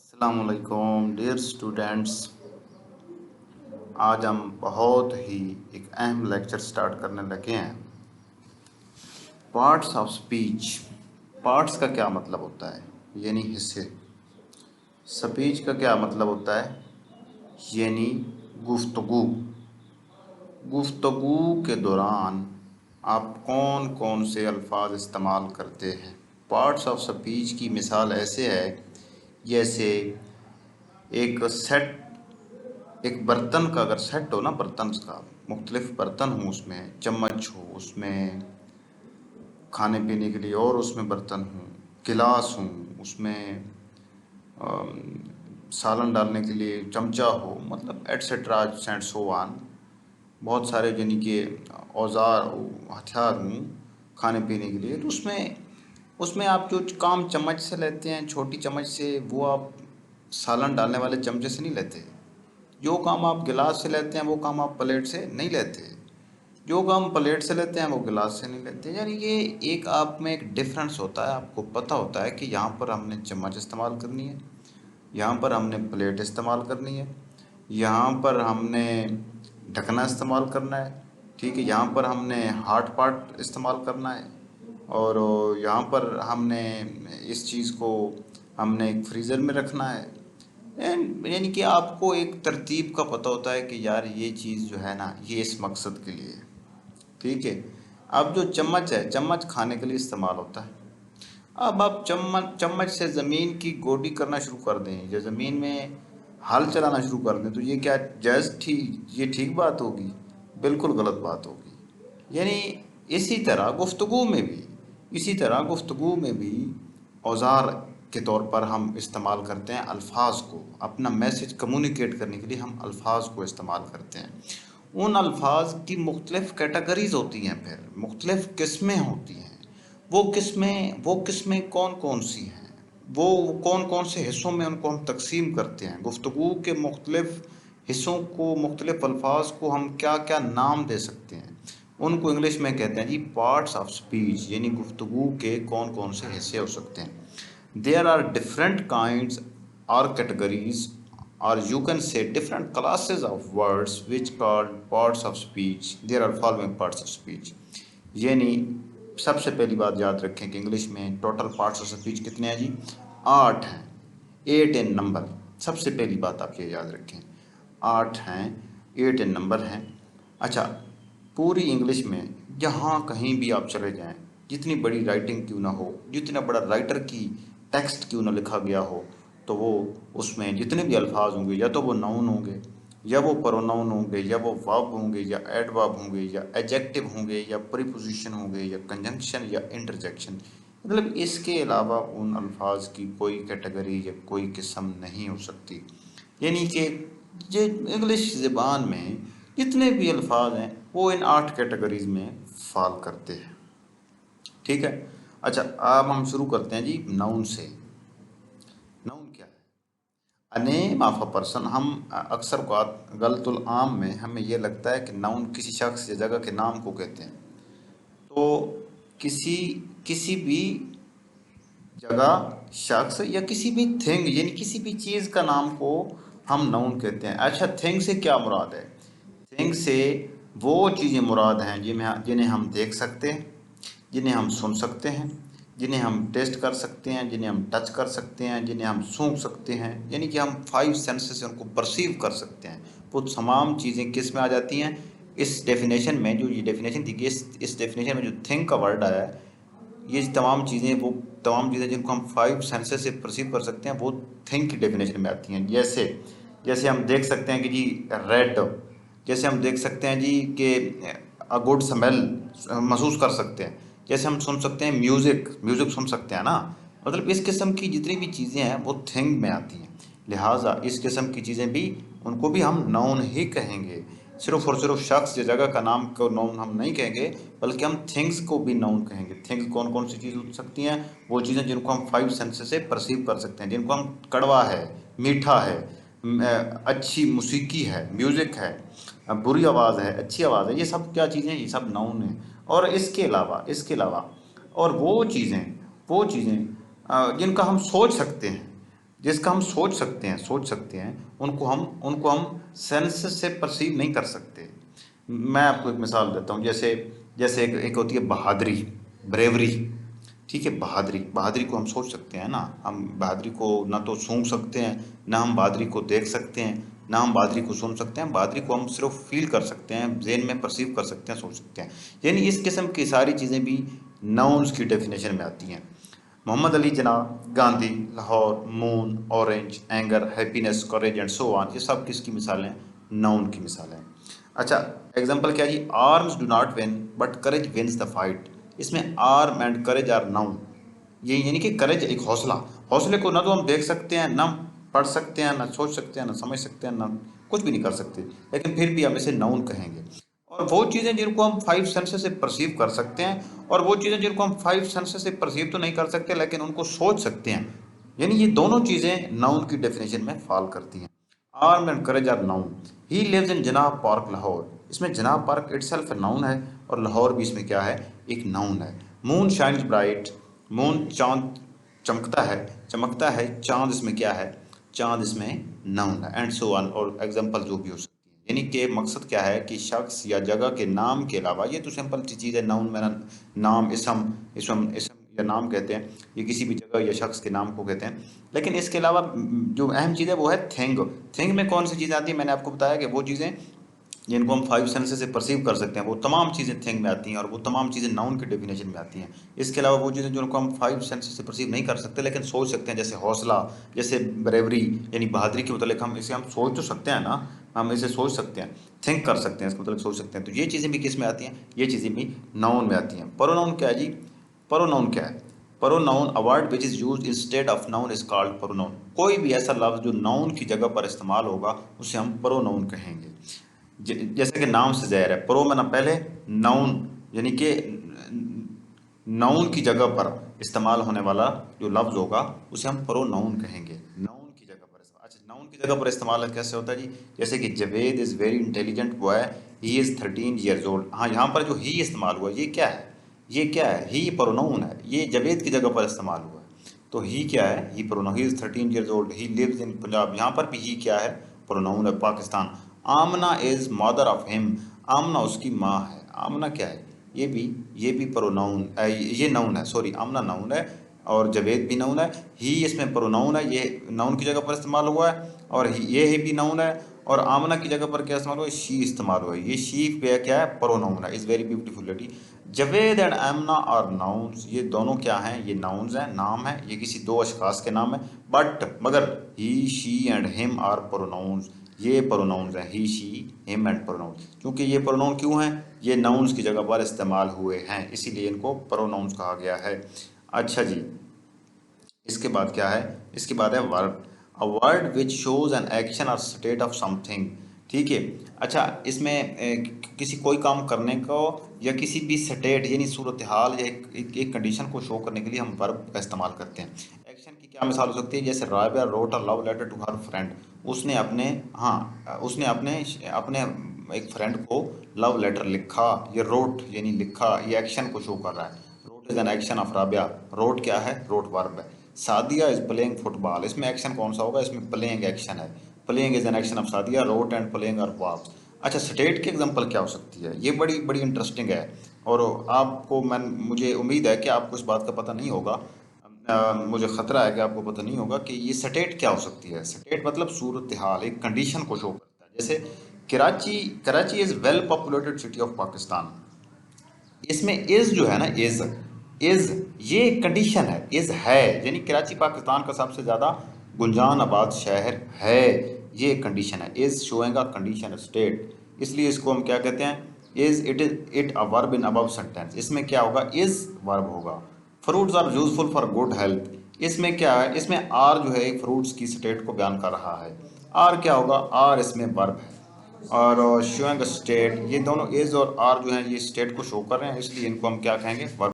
अस्सलाम वालेकुम dear students. आज हम बहुत ही एक अहम लेक्चर स्टार्ट करने लगे हैं। Parts of speech. पार्ट्स का क्या मतलब होता है, यानी हिस्से। स्पीच का क्या मतलब होता है, यानी गुफ्तगू। गुफ्तगू के दौरान आप कौन कौन से अल्फाज इस्तेमाल करते हैं। पार्ट्स ऑफ स्पीच की मिसाल ऐसे है, जैसे एक सेट, एक बर्तन का अगर सेट हो ना, बर्तन का मुख्तलिफ बर्तन हो, उसमें चम्मच हो, उसमें खाने पीने के लिए और उसमें बर्तन हो, गिलास हो, उसमें सालन डालने के लिए चमचा हो, मतलब एट्सेट्रा एंड सो ऑन। बहुत सारे यानी कि औजार हथियार हों खाने पीने के लिए, तो उसमें उसमें आप जो काम चम्मच से लेते हैं, छोटी चम्मच से, वो आप सालन डालने वाले चमचे से नहीं लेते। जो काम आप गिलास से लेते हैं वो काम आप प्लेट से नहीं लेते। जो काम प्लेट से लेते हैं वो गिलास से नहीं लेते। यानी ये एक आप में एक डिफरेंस होता है। आपको पता होता है कि यहाँ पर हमने चम्मच इस्तेमाल करनी है, यहाँ पर हमने प्लेट इस्तेमाल करनी है, यहाँ पर हमने ढकना इस्तेमाल करना है, ठीक है, यहाँ पर हमने हार्ड पार्ट इस्तेमाल करना है, और यहाँ पर हमने इस चीज़ को हमने एक फ्रीज़र में रखना है। यानी कि आपको एक तरतीब का पता होता है कि यार ये चीज़ जो है ना, ये इस मकसद के लिए है, ठीक है। अब जो चम्मच है, चम्मच खाने के लिए इस्तेमाल होता है। अब आप चम्मच चम्मच से ज़मीन की गोडी करना शुरू कर दें, या ज़मीन में हल चलाना शुरू कर दें, तो ये क्या ये ठीक बात होगी? बिल्कुल गलत बात होगी। यानी इसी तरह गुफ्तगू में भी औज़ार के तौर पर हम इस्तेमाल करते हैं अल्फाज को। अपना मैसेज कम्युनिकेट करने के लिए हम अल्फाज को इस्तेमाल करते हैं। उन अल्फाज की मुख्तलिफ़ कैटेगरीज़ होती हैं, फिर मुख्तलिफ़ किस्में होती हैं। वो किस्में कौन कौन सी हैं, वो कौन कौन से हिस्सों में उनको हम तकसीम करते हैं। गुफ्तगू के मुख्तलिफ़ हिस्सों को, मुख्तलिफ़ अल्फाज को हम क्या क्या नाम दे सकते हैं, उनको इंग्लिश में कहते हैं जी पार्ट्स ऑफ स्पीच, यानी गुफ्तगू के कौन कौन से हिस्से हो सकते हैं। देयर आर डिफरेंट काइंड्स और categories, or you can say different classes of words which called parts of speech. There are following parts of speech. यानी सबसे पहली बात याद रखें कि इंग्लिश में टोटल पार्ट्स ऑफ स्पीच कितने हैं जी? 8 हैं, 8 इन नंबर। सबसे पहली बात आप ये याद रखें, 8 हैं, 8 इन नंबर हैं। अच्छा, पूरी इंग्लिश में जहाँ कहीं भी आप चले जाएं, जितनी बड़ी राइटिंग क्यों ना हो, जितना बड़ा राइटर की टेक्स्ट क्यों ना लिखा गया हो, तो वो उसमें जितने भी अल्फाज होंगे, या तो वो नाउन होंगे, या वो प्रोनाउन होंगे, या वो वर्ब होंगे, या एडवर्ब होंगे, या एडजेक्टिव होंगे, या प्रीपोजिशन होंगे, या कंजंक्शन, या इंटरजेक्शन। मतलब इसके अलावा उन अल्फाज की कोई कैटेगरी या कोई किस्म नहीं हो सकती। यानी कि ये इंग्लिश ज़बान में जितने भी अल्फाज हैं वो इन 8 कैटेगरीज में फॉल करते हैं, ठीक है। अच्छा, अब हम शुरू करते हैं जी नाउन से। नाउन क्या है? A name of a person. हम अक्सर गलतुल आम में हमें ये लगता है कि नाउन किसी शख्स या जगह के नाम को कहते हैं। तो किसी किसी भी जगह, शख्स, या किसी भी थिंग, यानी किसी भी चीज़ का नाम को हम नाउन कहते हैं। अच्छा, थिंग से क्या मुराद है? थिंग से वो चीज़ें मुराद हैं जिन्हें हम देख सकते हैं, जिन्हें हम सुन सकते हैं, जिन्हें हम टेस्ट कर सकते हैं, जिन्हें हम टच कर सकते हैं, जिन्हें हम सूंघ सकते हैं। यानी कि हम 5 सेंसेस से उनको परसीव कर सकते हैं। वो तमाम चीज़ें किस में आ जाती हैं? इस डेफिनेशन में, जो ये डेफिनेशन दी गई, इस डेफिनेशन में जो थिंग का वर्ड आया है, ये तमाम चीज़ें जिनको हम 5 सेंसेस से परसीव कर सकते हैं, वो थिंग की डेफिनेशन में आती हैं। जैसे जैसे हम देख सकते हैं कि जी रेड, जैसे हम देख सकते हैं जी कि अ गुड स्मेल महसूस कर सकते हैं, जैसे हम सुन सकते हैं म्यूज़िक म्यूज़िक सुन सकते हैं ना। मतलब इस किस्म की जितनी भी चीज़ें हैं वो थिंग में आती हैं। लिहाजा इस किस्म की चीज़ें भी, उनको भी हम नाउन ही कहेंगे। सिर्फ और सिर्फ शख्स या जगह का नाम को नाउन हम नहीं कहेंगे, बल्कि हम थिंग्स को भी नाउन कहेंगे। थिंग्स कौन कौन सी चीज़ हो सकती हैं? वो चीज़ें जिनको हम 5 सेंसेस से परसीव कर सकते हैं, जिनको हम कड़वा है, मीठा है, अच्छी मौसीकी है, म्यूज़िक है, बुरी आवाज़ है, अच्छी आवाज़ है, ये सब क्या चीज़ें, ये सब नाउन हैं। और इसके अलावा और वो चीज़ें जिनका हम सोच सकते हैं, जिसका हम सोच सकते हैं, उनको हम सेंस से परसीव नहीं कर सकते। मैं आपको एक मिसाल देता हूँ, जैसे जैसे एक होती है बहादुरी, ब्रेवरी। ठीक है, बहादुरी बहादुरी को हम सोच सकते हैं ना, हम बहादुरी को ना तो सूंघ सकते हैं, ना हम बहादुरी को देख सकते हैं, ना हम बहादुरी को सुन सकते हैं। बहादुरी को हम सिर्फ फील कर सकते हैं, ज़हन में परसीव कर सकते हैं, सोच सकते हैं। यानी इस किस्म की सारी चीज़ें भी नाउन्स की डेफिनेशन में आती हैं। Mohammad Ali Jinnah, Gandhi, Lahore, moon, orange, anger, happiness, courage and so on, ये सब किसकी मिसालें? नाउन की मिसालें हैं। अच्छा, एग्जांपल क्या है जी? Arms do not win but courage wins the fight. इसमें arm and courage are noun. ये यानी कि करेज एक हौसला, हौसले को ना तो हम देख सकते हैं, ना पढ़ सकते हैं, ना सोच सकते हैं, ना समझ सकते हैं, ना कुछ भी नहीं कर सकते, लेकिन फिर भी हम इसे नाउन कहेंगे। और वो चीज़ें जिनको हम फाइव सेंसेस से परसीव कर सकते हैं, और वो चीज़ें जिनको हम फाइव सेंसेस से परसीव तो नहीं कर सकते लेकिन उनको सोच सकते हैं, यानी ये दोनों चीज़ें नाउन की डेफिनेशन में फॉल करती हैं। Arm and courage are noun. He lives in Jinnah Park Lahore. इसमें जनाह पार्क इटसेल्फ नाउन है, और लाहौर भी इसमें क्या है? एक नाउन है। Moon shines bright. मून चांद चमकता है। चांद इसमें क्या है? चांद इसमें नाउन है, एंड सो ऑन, और एग्जांपल जो भी हो सकती है। यानी कि मकसद क्या है कि शख्स या जगह के नाम के अलावा, ये तो सिंपल सी चीज़ है, नाउन में नाम, इसम या नाम कहते हैं, ये किसी भी जगह या शख्स के नाम को कहते हैं। लेकिन इसके अलावा जो अहम चीज़ है वो है थिंग। थिंग में कौन सी चीज़ आती है? मैंने आपको बताया कि वो चीज़ें जिनको हम फाइव सेंसेस से परसीव कर सकते हैं, वो तमाम चीज़ें थिंग में आती हैं, और वो तमाम चीज़ें नाउन के डेफिनेशन में आती हैं। इसके अलावा वो चीज़ें जिनको हम फाइव सेंसेस से परसीव नहीं कर सकते लेकिन सोच सकते हैं, जैसे हौसला, जैसे ब्रेवरी, यानी बहादुरी के मतलब हम सोच तो सकते हैं ना, हम इसे सोच सकते हैं, थिंक कर सकते हैं, इसका मतलब सोच सकते हैं। तो ये चीज़ें भी किस में आती हैं? ये चीज़ें भी नाउन में आती हैं। प्रोनाउन क्या है जी? प्रोनाउन क्या है? Pronoun, a word which is used instead of noun is called pronoun. कोई भी ऐसा लफ्ज़ जो नाउन की जगह पर इस्तेमाल होगा उसे हम प्रोनाउन कहेंगे। जैसे कि नाम से ज़ाहिर है, प्रो में ना पहले, नाउन यानी कि नाउन की जगह पर इस्तेमाल होने वाला जो लफ्ज़ होगा उसे हम प्रो नाउन कहेंगे। नाउन की जगह पर अच्छा, नाउन की जगह पर इस्तेमाल कैसे होता है जी? जैसे कि Javed is very intelligent boy, he is 13 years old। हाँ, यहाँ पर जो ही इस्तेमाल हुआ, ये क्या है? ये क्या है? ही प्रोनाउन है, ये जवेद की जगह पर इस्तेमाल हुआ है। तो ही क्या है? He pronoun. He is 13 years old, he lives in Punjab. यहाँ पर भी ही क्या है? प्रोनाउन है, Pakistan. Amna is mother of him. Amna उसकी माँ है। आमना क्या है? ये भी प्रोनाउन, ये नाउन है, सॉरी, आमना नाउन है, और जवेद भी नाउन है। ही इसमें प्रोनाउन है, ये नाउन की जगह पर इस्तेमाल हुआ है, और ये भी नाउन है, और आमना की जगह पर क्या इस्तेमाल हुआ है? शी इस्तेमाल हुआ है। ये शी पे क्या है? प्रोनाउन है। Is very beautiful lady. Javed and Amna are nouns. ये दोनों क्या हैं? ये नाउन्स हैं, नाम है, ये किसी दो अशखास के नाम है। मगर he, she and him are pronouns. ये प्रोनाउंस हैं, he, she, him and pronouns. क्योंकि ये प्रोनाउन क्यों हैं? ये नाउन्स की जगह पर इस्तेमाल हुए हैं, इसीलिए इनको प्रोनाउंस कहा गया है। अच्छा जी, इसके बाद क्या है? इसके बाद है verb. A word which shows an action और स्टेट ऑफ समथिंग। ठीक है। अच्छा, इसमें किसी कोई काम करने को या किसी भी स्टेट यानी सूरत हाल या एक कंडीशन को शो करने के लिए हम वर्ब का इस्तेमाल करते हैं। एक्शन की क्या मिसाल हो सकती है? जैसे Rabia wrote a love letter to her friend. उसने अपने, हाँ, उसने अपने अपने एक फ्रेंड को लव लेटर लिखा। ये रोट यानी लिखा, ये एक्शन को शो कर रहा है। Wrote is an action of Rabia. Wrote क्या है? रोट वर्ब है। Sadia is playing football. इसमें एक्शन कौन सा होगा? इसमें प्लेइंग एक्शन है। Playing is an action of Sadia. Wrote and playing are verbs. अच्छा, स्टेट की एग्जांपल क्या हो सकती है? ये बड़ी बड़ी इंटरेस्टिंग है, और आपको मुझे उम्मीद है कि आपको इस बात का पता नहीं होगा। मुझे ख़तरा है कि आपको पता नहीं होगा कि ये स्टेट क्या हो सकती है। स्टेट मतलब सूरत हाल, एक कंडीशन को शो करता है। जैसे Karachi, Karachi is well populated city of Pakistan. इसमें इज़ जो है ना, इज़ ये एक कंडीशन है। इज़ है, यानी कराची पाकिस्तान का सबसे ज़्यादा गुंजान आबाद शहर है, ये एक कंडीशन है। Is showing a condition state, इसलिए इसको हम क्या कहते हैं? Is it a verb in above sentence. इसमें क्या होगा? इज़ वर्ब होगा। Fruits are useful for good health. इसमें क्या है? इसमें आर जो है एक फ्रूट्स की स्टेट को बयान कर रहा है। आर क्या होगा? आर इसमें वर्ब है। और शोइंग स्टेट, ये दोनों इज और आर जो है ये स्टेट को शो कर रहे हैं, इसलिए इनको हम क्या कहेंगे? वर्ब।